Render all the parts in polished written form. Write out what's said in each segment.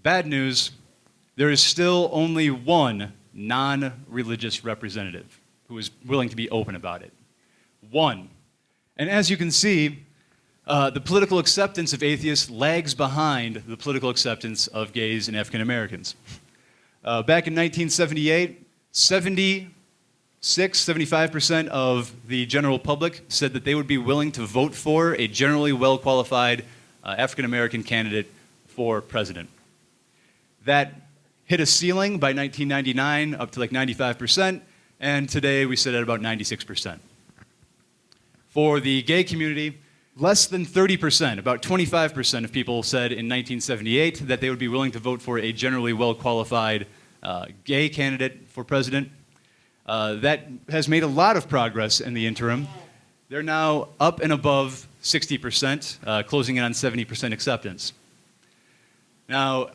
Bad news, there is still only one non-religious representative who is willing to be open about it. One. And as you can see, the political acceptance of atheists lags behind the political acceptance of gays and African Americans. Back in 1978, 75% of the general public said that they would be willing to vote for a generally well-qualified African American candidate for president. That hit a ceiling by 1999 up to like 95%, and today we sit at about 96%. For the gay community, less than 30%, about 25% of people said in 1978 that they would be willing to vote for a generally well-qualified gay candidate for president. That has made a lot of progress in the interim. They're now up and above 60%, closing in on 70% acceptance. Now,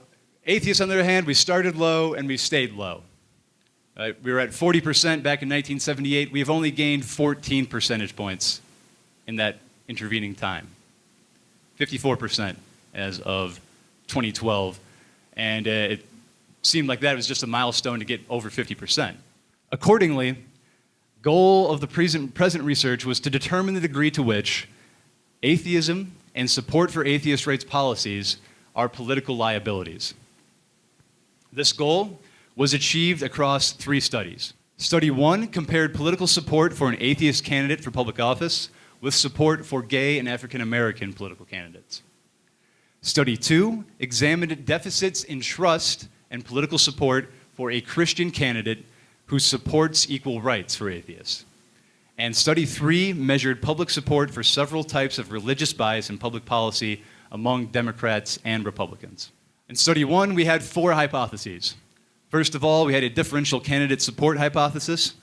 atheists, on the other hand, we started low and we stayed low. We were at 40% back in 1978. We have only gained 14 percentage points in that intervening time. 54% as of 2012. And it seemed like that was just a milestone to get over 50%. Accordingly, goal of the present research was to determine the degree to which atheism and support for atheist rights policies are political liabilities. This goal was achieved across 3 studies. Study 1 compared political support for an atheist candidate for public office with support for gay and African American political candidates. Study 2 examined deficits in trust and political support for a Christian candidate who supports equal rights for atheists. And Study 3 measured public support for several types of religious bias in public policy among Democrats and Republicans. In Study 1, we had 4 hypotheses. First of all, we had a differential candidate support hypothesis.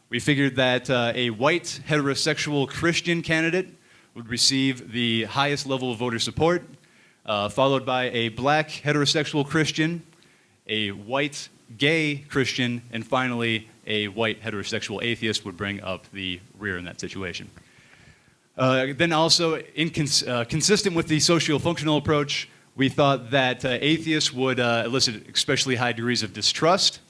We figured that a white heterosexual Christian candidate would receive the highest level of voter support, followed by a black heterosexual Christian, a white gay Christian, and finally a white heterosexual atheist would bring up the rear in that situation. Then also, consistent with the socio-functional approach, we thought that atheists would elicit especially high degrees of distrust,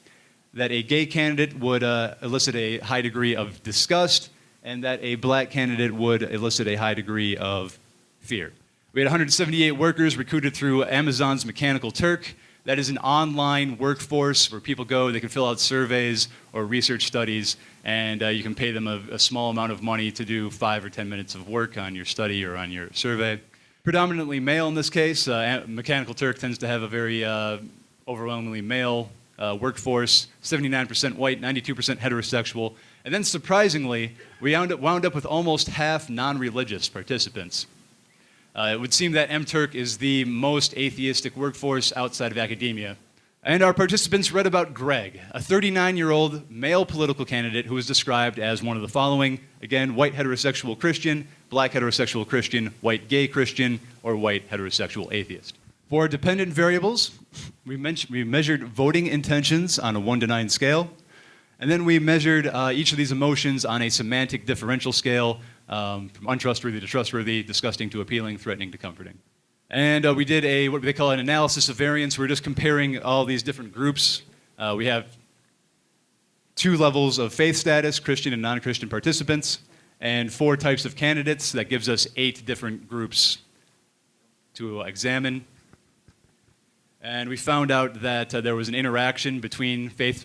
that a gay candidate would elicit a high degree of disgust, and that a black candidate would elicit a high degree of fear. We had 178 workers recruited through Amazon's Mechanical Turk. That is an online workforce where people go, they can fill out surveys or research studies, and you can pay them a small amount of money to do 5 or 10 minutes of work on your study or on your survey. Predominantly male in this case. Mechanical Turk tends to have a very overwhelmingly male workforce, 79% white, 92% heterosexual. And then surprisingly, we wound up with almost half non-religious participants. It would seem that MTurk is the most atheistic workforce outside of academia. And our participants read about Greg, a 39-year-old male political candidate who was described as one of the following: again, white heterosexual Christian, black heterosexual Christian, white gay Christian, or white heterosexual atheist. For dependent variables, we measured voting intentions on a 1 to 9 scale, and then we measured each of these emotions on a semantic differential scale, from untrustworthy to trustworthy, disgusting to appealing, threatening to comforting. And we did what they call an analysis of variance. We're just comparing all these different groups. We have 2 levels of faith status, Christian and non-Christian participants, and 4 types of candidates. That gives us 8 different groups to examine. And we found out that there was an interaction between faith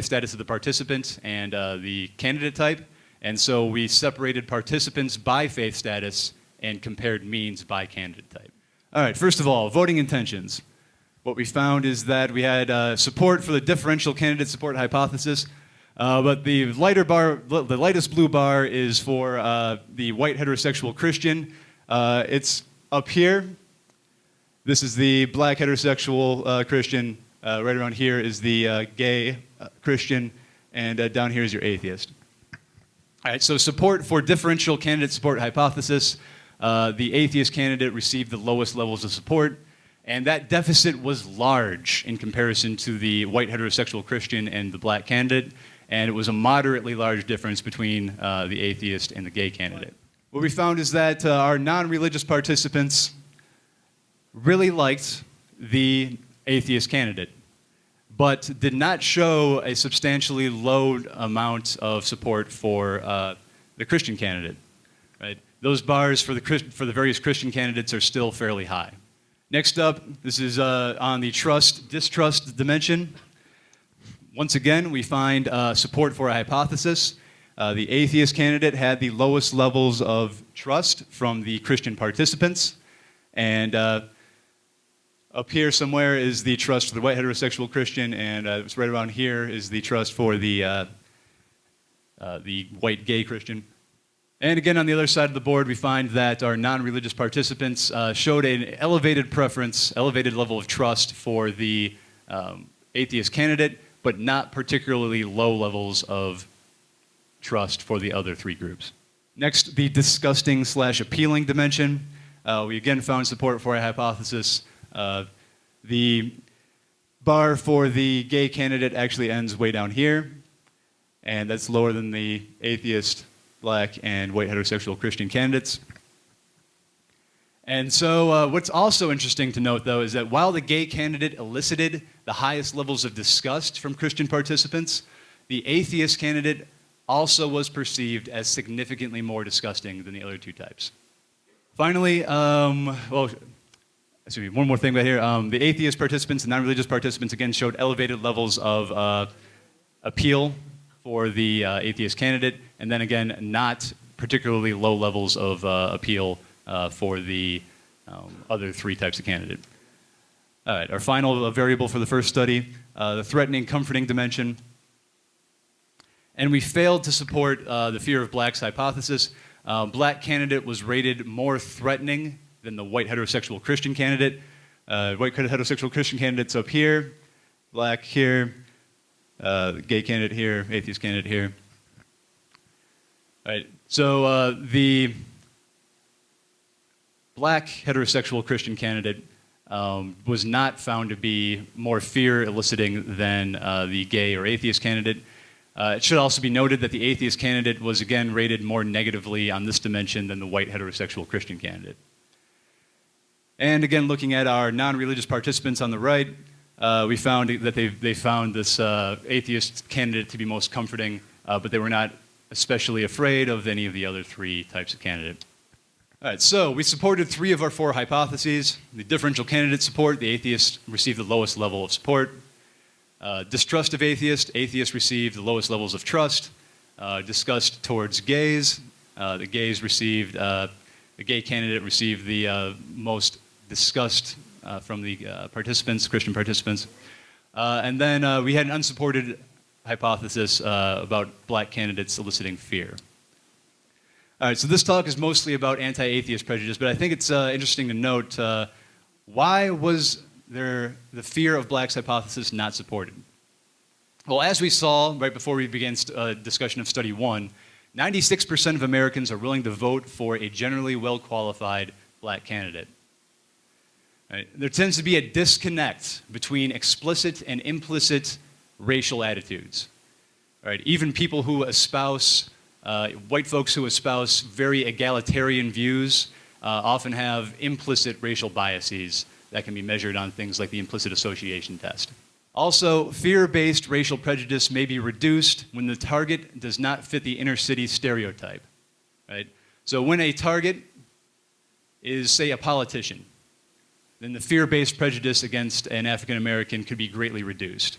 status of the participant and the candidate type. And so we separated participants by faith status and compared means by candidate type. All right, first of all, voting intentions. What we found is that we had support for the differential candidate support hypothesis, but the lightest blue bar is for the white heterosexual Christian. It's up here. This is the black heterosexual Christian. Right around here is the gay Christian, and down here is your atheist. All right, so support for differential candidate support hypothesis. The atheist candidate received the lowest levels of support, and that deficit was large in comparison to the white heterosexual Christian and the black candidate, and it was a moderately large difference between the atheist and the gay candidate. What we found is that our non-religious participants really liked the atheist candidate, but did not show a substantially low amount of support for the Christian candidate. Right? Those bars for the various Christian candidates are still fairly high. Next up, this is on the trust-distrust dimension. Once again, we find support for a hypothesis. The atheist candidate had the lowest levels of trust from the Christian participants. And up here somewhere is the trust for the white heterosexual Christian, and it's right around here is the trust for the white gay Christian. And again, on the other side of the board, we find that our non-religious participants showed an elevated preference, elevated level of trust for the atheist candidate, but not particularly low levels of trust for the other three groups. Next, the disgusting/appealing dimension. We again found support for a hypothesis. The bar for the gay candidate actually ends way down here, and that's lower than the atheist, black, and white heterosexual Christian candidates. And so what's also interesting to note, though, is that while the gay candidate elicited the highest levels of disgust from Christian participants, the atheist candidate also was perceived as significantly more disgusting than the other two types. Finally, one more thing right here. The atheist participants and non-religious participants again showed elevated levels of appeal for the atheist candidate, and then again, not particularly low levels of appeal for the other three types of candidate. All right, our final variable for the first study, the threatening, comforting dimension. And we failed to support the fear of blacks hypothesis. Black candidate was rated more threatening than the white heterosexual Christian candidate. White heterosexual Christian candidate's up here, black here, gay candidate here, atheist candidate here. All right, so the black heterosexual Christian candidate was not found to be more fear-eliciting than the gay or atheist candidate. It should also be noted that the atheist candidate was again rated more negatively on this dimension than the white heterosexual Christian candidate. And again, looking at our non-religious participants on the right, we found that they found this atheist candidate to be most comforting, but they were not especially afraid of any of the other three types of candidate. All right, so we supported 3 of our 4 hypotheses. The differential candidate support, the atheist received the lowest level of support. Distrust of atheists received the lowest levels of trust. Disgust towards gays, the gay candidate received the most disgust from the participants, Christian participants. And then we had an unsupported hypothesis about black candidates eliciting fear. All right, so this talk is mostly about anti-atheist prejudice, but I think it's interesting to note why was the fear of blacks hypothesis not supported? Well, as we saw right before we began discussion of study 1, 96% of Americans are willing to vote for a generally well-qualified black candidate. Right? There tends to be a disconnect between explicit and implicit racial attitudes. Right? Even people who espouse, white folks who espouse very egalitarian views often have implicit racial biases that can be measured on things like the implicit association test. Also, fear-based racial prejudice may be reduced when the target does not fit the inner city stereotype. Right? So when a target is, say, a politician, then the fear-based prejudice against an African American could be greatly reduced.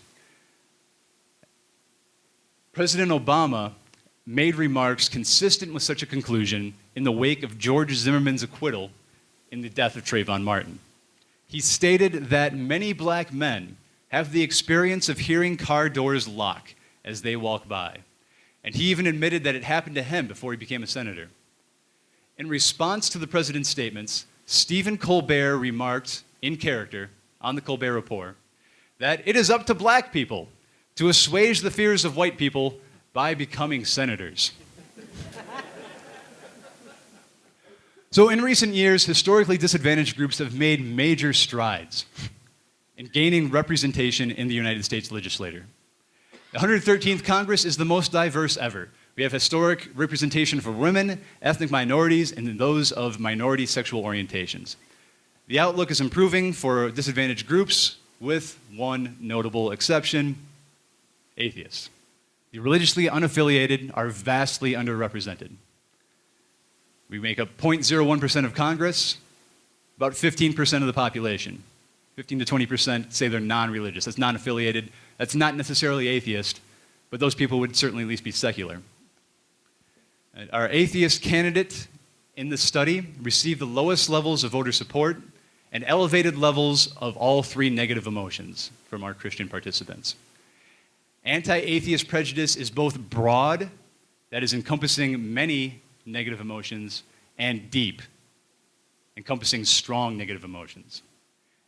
President Obama made remarks consistent with such a conclusion in the wake of George Zimmerman's acquittal in the death of Trayvon Martin. He stated that many black men have the experience of hearing car doors lock as they walk by. And he even admitted that it happened to him before he became a senator. In response to the president's statements, Stephen Colbert remarked in character on the Colbert Report that it is up to black people to assuage the fears of white people by becoming senators. So in recent years, historically disadvantaged groups have made major strides in gaining representation in the United States legislature. The 113th Congress is the most diverse ever. We have historic representation for women, ethnic minorities, and those of minority sexual orientations. The outlook is improving for disadvantaged groups with one notable exception: atheists. The religiously unaffiliated are vastly underrepresented. We make up 0.01% of Congress, about 15% of the population. 15 to 20% say they're non-religious. That's non-affiliated. That's not necessarily atheist, but those people would certainly at least be secular. Our atheist candidate in this study received the lowest levels of voter support and elevated levels of all three negative emotions from our Christian participants. Anti-atheist prejudice is both broad, that is encompassing many negative emotions, and deep, encompassing strong negative emotions.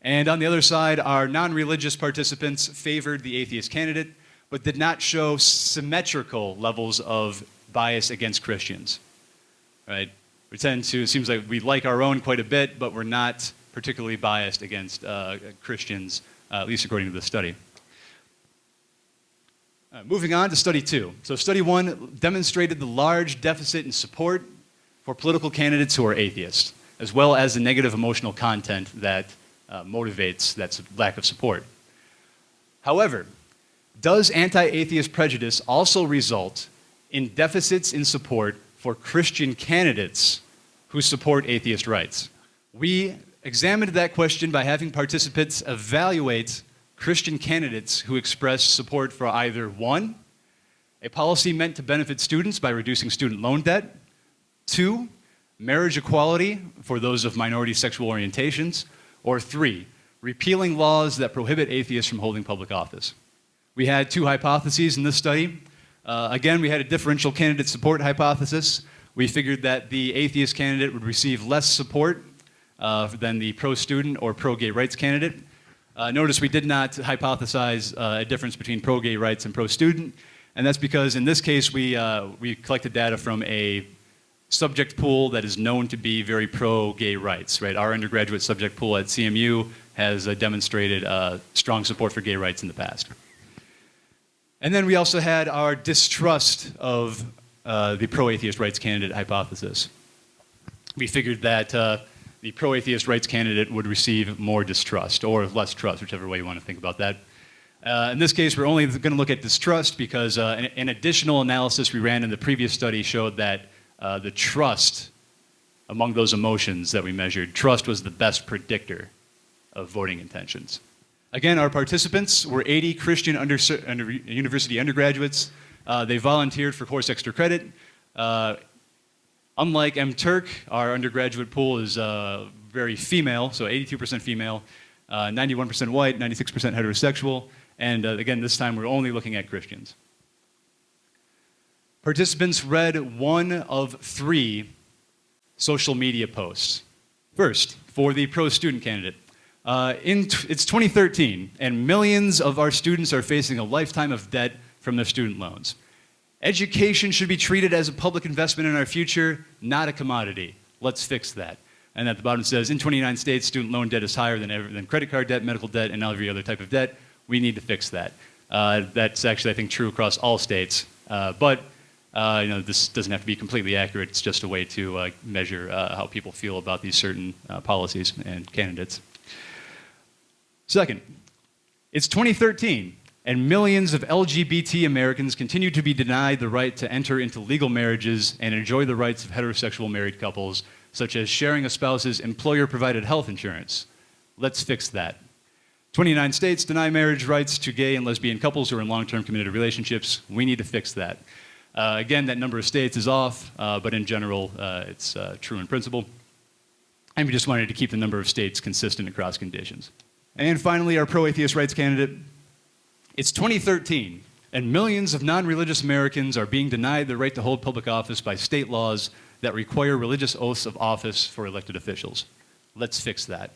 And on the other side, our non-religious participants favored the atheist candidate, but did not show symmetrical levels of bias against Christians. Right? We tend to, it seems like we like our own quite a bit, but we're not particularly biased against Christians, at least according to the study. Moving on to study 2. So study 1 demonstrated the large deficit in support for political candidates who are atheists, as well as the negative emotional content that motivates that lack of support. However, does anti-atheist prejudice also result in deficits in support for Christian candidates who support atheist rights? We examined that question by having participants evaluate Christian candidates who express support for either 1, a policy meant to benefit students by reducing student loan debt; 2, marriage equality for those of minority sexual orientations; or 3, repealing laws that prohibit atheists from holding public office. We had 2 hypotheses in this study. Again, we had a differential candidate support hypothesis. We figured that the atheist candidate would receive less support than the pro-student or pro-gay rights candidate. Notice we did not hypothesize a difference between pro-gay rights and pro-student, and that's because in this case we collected data from a subject pool that is known to be very pro-gay rights. Right? Our undergraduate subject pool at CMU has demonstrated strong support for gay rights in the past. And then we also had our distrust of the pro-atheist rights candidate hypothesis. We figured that the pro-atheist rights candidate would receive more distrust, or less trust, whichever way you want to think about that. In this case, we're only going to look at distrust because an additional analysis we ran in the previous study showed that the trust among those emotions that we measured, trust was the best predictor of voting intentions. Again, our participants were 80 Christian university undergraduates. They volunteered for course extra credit. Unlike MTurk, our undergraduate pool is very female, so 82% female, 91% white, 96% heterosexual, and again, this time we're only looking at Christians. Participants read 1 of 3 social media posts. First, for the pro-student candidate. It's 2013, and millions of our students are facing a lifetime of debt from their student loans. Education should be treated as a public investment in our future, not a commodity. Let's fix that. And at the bottom it says, in 29 states, student loan debt is higher than credit card debt, medical debt, and every other type of debt. We need to fix that. That's actually, I think, true across all states. But this doesn't have to be completely accurate. It's just a way to measure how people feel about these certain policies and candidates. Second, it's 2013. And millions of LGBT Americans continue to be denied the right to enter into legal marriages and enjoy the rights of heterosexual married couples, such as sharing a spouse's employer-provided health insurance. Let's fix that. 29 states deny marriage rights to gay and lesbian couples who are in long-term committed relationships. We need to fix that. Again, that number of states is off, but in general, it's true in principle. And we just wanted to keep the number of states consistent across conditions. And finally, our pro-atheist rights candidate. It's 2013, and millions of non-religious Americans are being denied the right to hold public office by state laws that require religious oaths of office for elected officials. Let's fix that.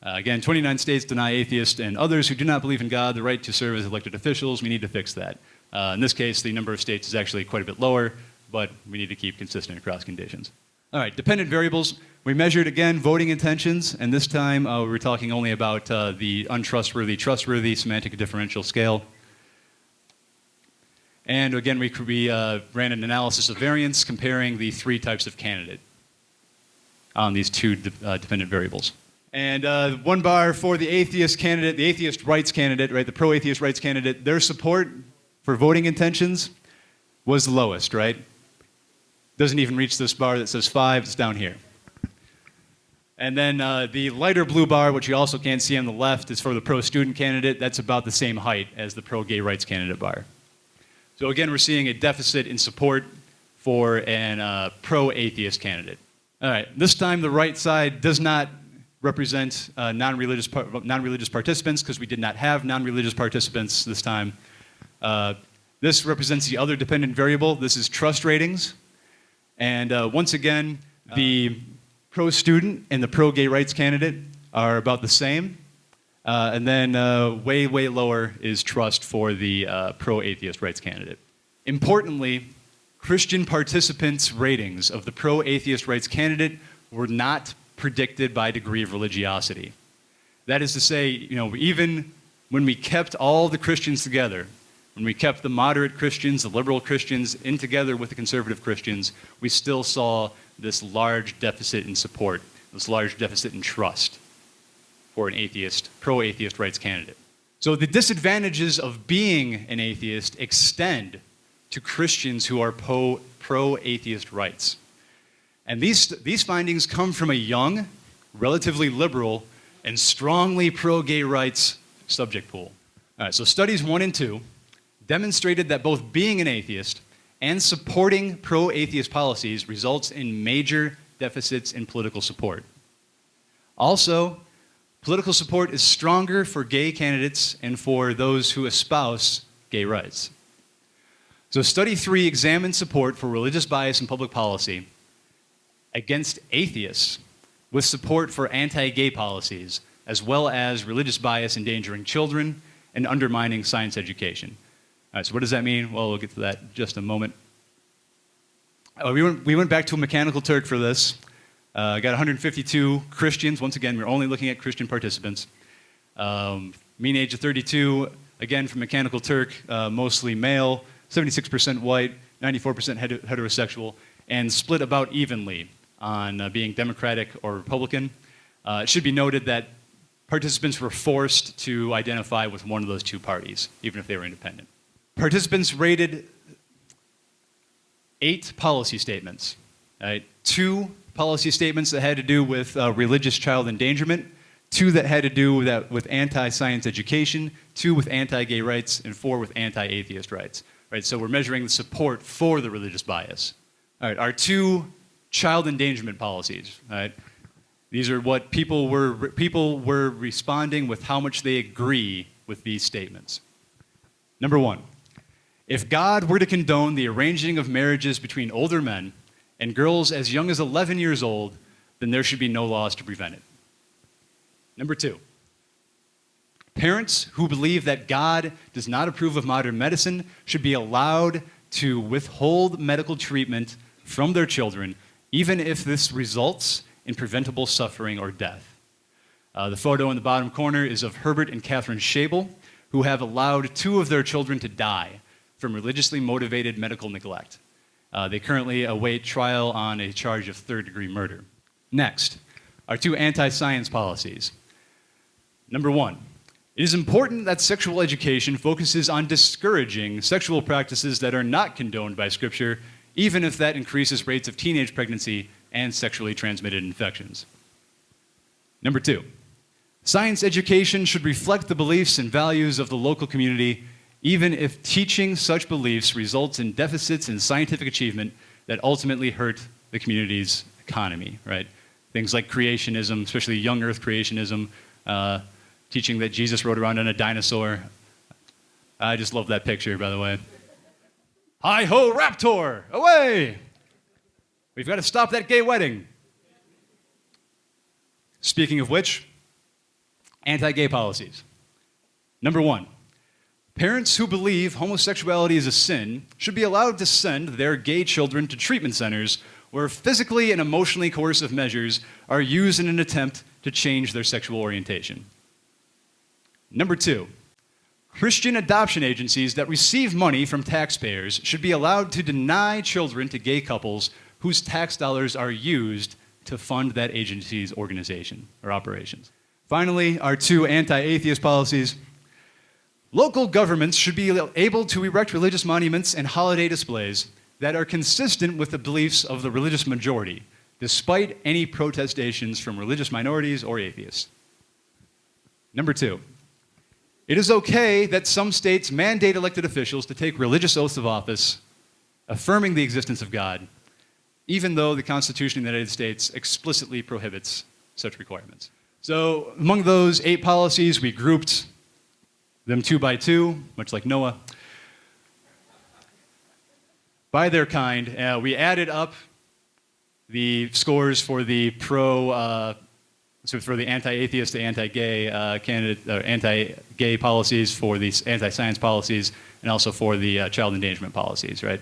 Again, 29 states deny atheists and others who do not believe in God the right to serve as elected officials. We need to fix that. In this case, the number of states is actually quite a bit lower, but we need to keep consistent across conditions. All right, dependent variables. We measured, again, voting intentions, and this time we were talking only about the untrustworthy, trustworthy semantic differential scale. And again, we ran an analysis of variance comparing the 3 types of candidate on these 2 dependent variables. And one bar for the atheist candidate, the atheist rights candidate, right, the pro-atheist rights candidate, their support for voting intentions was the lowest, right? Doesn't even reach this bar that says 5, it's down here. And then the lighter blue bar, which you also can't see on the left, is for the pro-student candidate. That's about the same height as the pro-gay rights candidate bar. So again, we're seeing a deficit in support for an pro-atheist candidate. All right, this time the right side does not represent non-religious participants because we did not have non-religious participants this time. This represents the other dependent variable. This is trust ratings. And once again, the pro-student and the pro-gay rights candidate are about the same. And then way, way lower is trust for the pro-atheist rights candidate. Importantly, Christian participants' ratings of the pro-atheist rights candidate were not predicted by degree of religiosity. That is to say, even when we kept all the Christians together, when we kept the moderate Christians, the liberal Christians in together with the conservative Christians, we still saw this large deficit in support, this large deficit in trust for an atheist, pro-atheist rights candidate. So the disadvantages of being an atheist extend to Christians who are pro-atheist rights. And these findings come from a young, relatively liberal, and strongly pro-gay rights subject pool. All right, so studies 1 and 2 demonstrated that both being an atheist and supporting pro-atheist policies results in major deficits in political support. Also, political support is stronger for gay candidates and for those who espouse gay rights. So study 3 examined support for religious bias in public policy against atheists with support for anti-gay policies, as well as religious bias endangering children and undermining science education. All right, so what does that mean? Well, we'll get to that in just a moment. We went back to a Mechanical Turk for this. Got 152 Christians. Once again, we're only looking at Christian participants. Mean age of 32, again from Mechanical Turk, mostly male, 76% white, 94% heterosexual, and split about evenly on being Democratic or Republican. It should be noted that participants were forced to identify with one of those two parties, even if they were independent. Participants rated 8 policy statements. Right? 2 policy statements that had to do with religious child endangerment, 2 that had to do with anti-science education, 2 with anti-gay rights, and 4 with anti-atheist rights. Right? So we're measuring the support for the religious bias. All right, our 2 child endangerment policies. Right? These are what people were responding with how much they agree with these statements. Number 1, if God were to condone the arranging of marriages between older men and girls as young as 11 years old, then there should be no laws to prevent it. Number 2, parents who believe that God does not approve of modern medicine should be allowed to withhold medical treatment from their children, even if this results in preventable suffering or death. The photo in the bottom corner is of Herbert and Catherine Schabel, who have allowed 2 of their children to die from religiously motivated medical neglect. They currently await trial on a charge of third-degree murder. Next, our 2 anti-science policies. Number 1, it is important that sexual education focuses on discouraging sexual practices that are not condoned by Scripture, even if that increases rates of teenage pregnancy and sexually transmitted infections. Number 2, science education should reflect the beliefs and values of the local community, even if teaching such beliefs results in deficits in scientific achievement that ultimately hurt the community's economy, right? Things like creationism, especially young earth creationism, teaching that Jesus rode around on a dinosaur. I just love that picture, by the way. Hi-ho, Raptor, away! We've got to stop that gay wedding. Speaking of which, anti-gay policies. Number 1, parents who believe homosexuality is a sin should be allowed to send their gay children to treatment centers where physically and emotionally coercive measures are used in an attempt to change their sexual orientation. Number 2, Christian adoption agencies that receive money from taxpayers should be allowed to deny children to gay couples whose tax dollars are used to fund that agency's organization or operations. Finally, our two anti-atheist policies. Local governments should be able to erect religious monuments and holiday displays that are consistent with the beliefs of the religious majority, despite any protestations from religious minorities or atheists. Number two, it is okay that some states mandate elected officials to take religious oaths of office, affirming the existence of God, even though the Constitution of the United States explicitly prohibits such requirements. So among those 8 policies, we grouped them 2 by 2, much like Noah. By their kind, we added up the scores for the for the anti-atheist to anti-gay candidate, anti-gay policies, for these anti-science policies, and also for the child endangerment policies, right?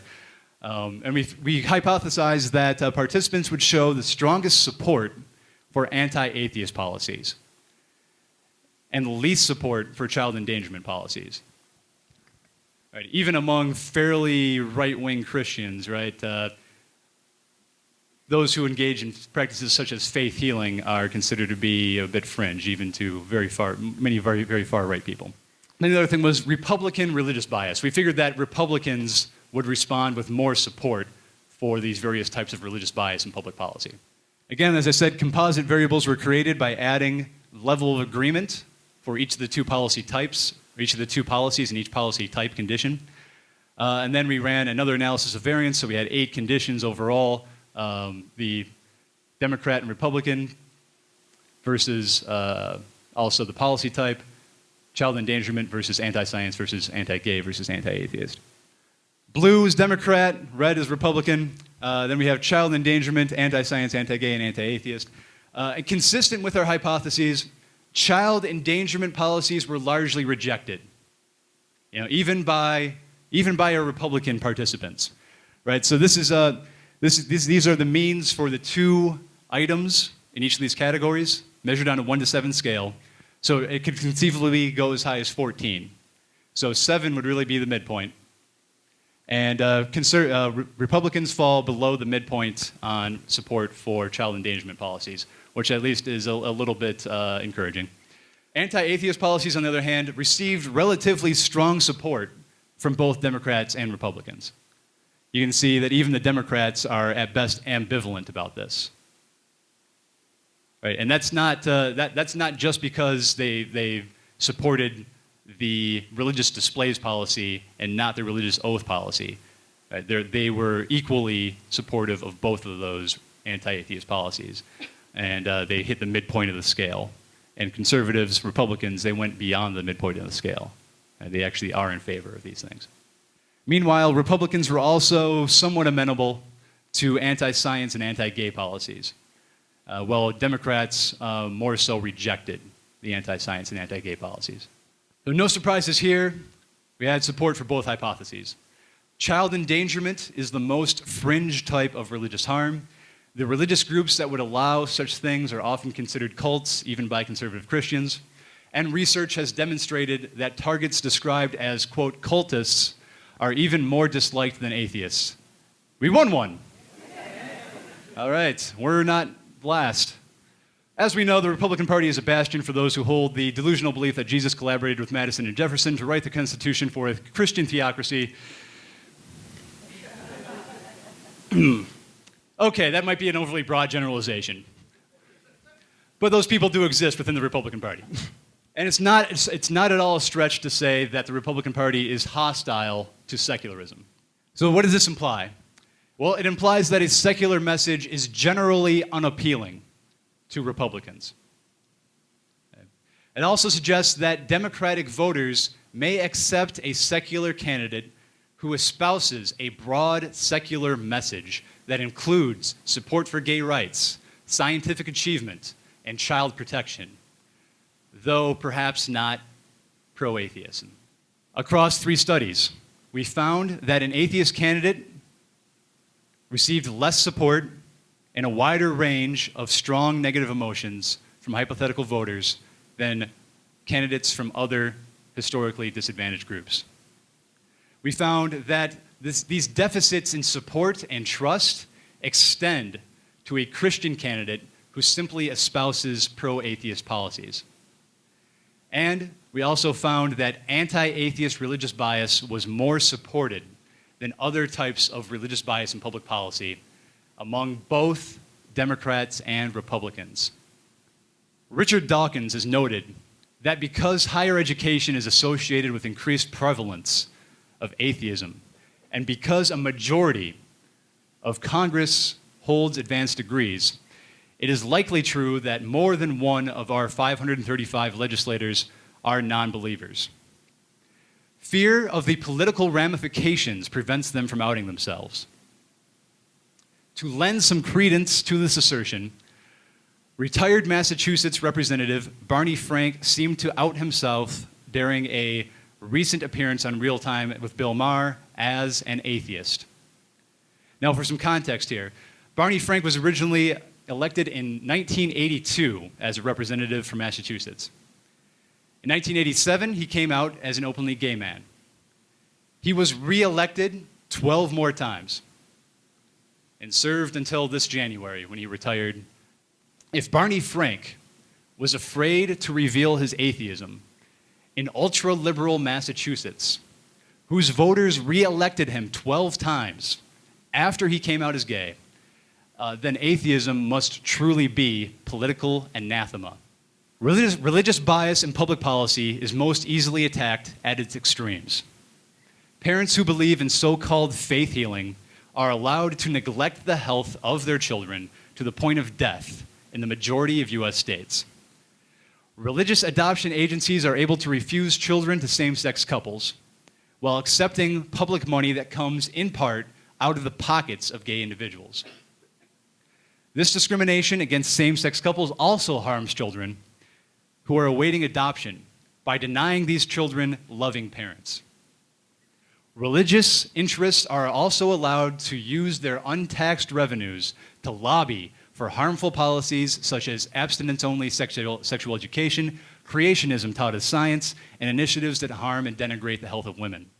And we hypothesized that participants would show the strongest support for anti-atheist policies and the least support for child endangerment policies. Right? Even among fairly right-wing Christians, right? Those who engage in practices such as faith healing are considered to be a bit fringe, even to many very far right people. And the other thing was Republican religious bias. We figured that Republicans would respond with more support for these various types of religious bias in public policy. Again, as I said, composite variables were created by adding level of agreement for each of the 2 policy types, or each of the 2 policies in each policy type condition. And then we ran another analysis of variance, so we had 8 conditions overall. The Democrat and Republican versus also the policy type, child endangerment versus anti-science versus anti-gay versus anti-atheist. Blue is Democrat, red is Republican. Then we have child endangerment, anti-science, anti-gay, and anti-atheist. And consistent with our hypotheses, child endangerment policies were largely rejected, even by our Republican participants, right? So these are the means for the 2 items in each of these categories, measured on a 1 to 7 scale. So it could conceivably go as high as 14. So 7 would really be the midpoint. And Republicans fall below the midpoint on support for child endangerment policies, which at least is a little bit encouraging. Anti-atheist policies, on the other hand, received relatively strong support from both Democrats and Republicans. You can see that even the Democrats are at best ambivalent about this. Right? And that's not just because they supported the religious displays policy and not the religious oath policy. They were equally supportive of both of those anti-atheist policies, and they hit the midpoint of the scale. And conservatives, Republicans, they went beyond the midpoint of the scale. They actually are in favor of these things. Meanwhile, Republicans were also somewhat amenable to anti-science and anti-gay policies, while Democrats more so rejected the anti-science and anti-gay policies. So no surprises here. We had support for both hypotheses. Child endangerment is the most fringe type of religious harm. The religious groups that would allow such things are often considered cults, even by conservative Christians. And research has demonstrated that targets described as, quote, cultists are even more disliked than atheists. We won one. All right, we're not last. As we know, the Republican Party is a bastion for those who hold the delusional belief that Jesus collaborated with Madison and Jefferson to write the Constitution for a Christian theocracy. Okay, that might be an overly broad generalization. But those people do exist within the Republican Party. And it's not at all a stretch to say that the Republican Party is hostile to secularism. So what does this imply? Well, it implies that a secular message is generally unappealing to Republicans. It also suggests that Democratic voters may accept a secular candidate who espouses a broad secular message that includes support for gay rights, scientific achievement, and child protection, though perhaps not pro-atheism. Across 3 studies, we found that an atheist candidate received less support and a wider range of strong negative emotions from hypothetical voters than candidates from other historically disadvantaged groups. We found that these deficits in support and trust extend to a Christian candidate who simply espouses pro-atheist policies. And we also found that anti-atheist religious bias was more supported than other types of religious bias in public policy among both Democrats and Republicans. Richard Dawkins has noted that because higher education is associated with increased prevalence of atheism, and because a majority of Congress holds advanced degrees, it is likely true that more than one of our 535 legislators are non-believers. Fear of the political ramifications prevents them from outing themselves. To lend some credence to this assertion, retired Massachusetts Representative Barney Frank seemed to out himself during a recent appearance on Real Time with Bill Maher as an atheist. Now, for some context here, Barney Frank was originally elected in 1982 as a representative from Massachusetts. In 1987, he came out as an openly gay man. He was re-elected 12 more times and served until this January when he retired. If Barney Frank was afraid to reveal his atheism in ultra-liberal Massachusetts, whose voters re-elected him 12 times after he came out as gay, then atheism must truly be political anathema. Religious bias in public policy is most easily attacked at its extremes. Parents who believe in so-called faith healing are allowed to neglect the health of their children to the point of death in the majority of U.S. states. Religious adoption agencies are able to refuse children to same-sex couples while accepting public money that comes in part out of the pockets of gay individuals. This discrimination against same-sex couples also harms children who are awaiting adoption by denying these children loving parents. Religious interests are also allowed to use their untaxed revenues to lobby for harmful policies such as abstinence-only sexual education, creationism taught as science, and initiatives that harm and denigrate the health of women.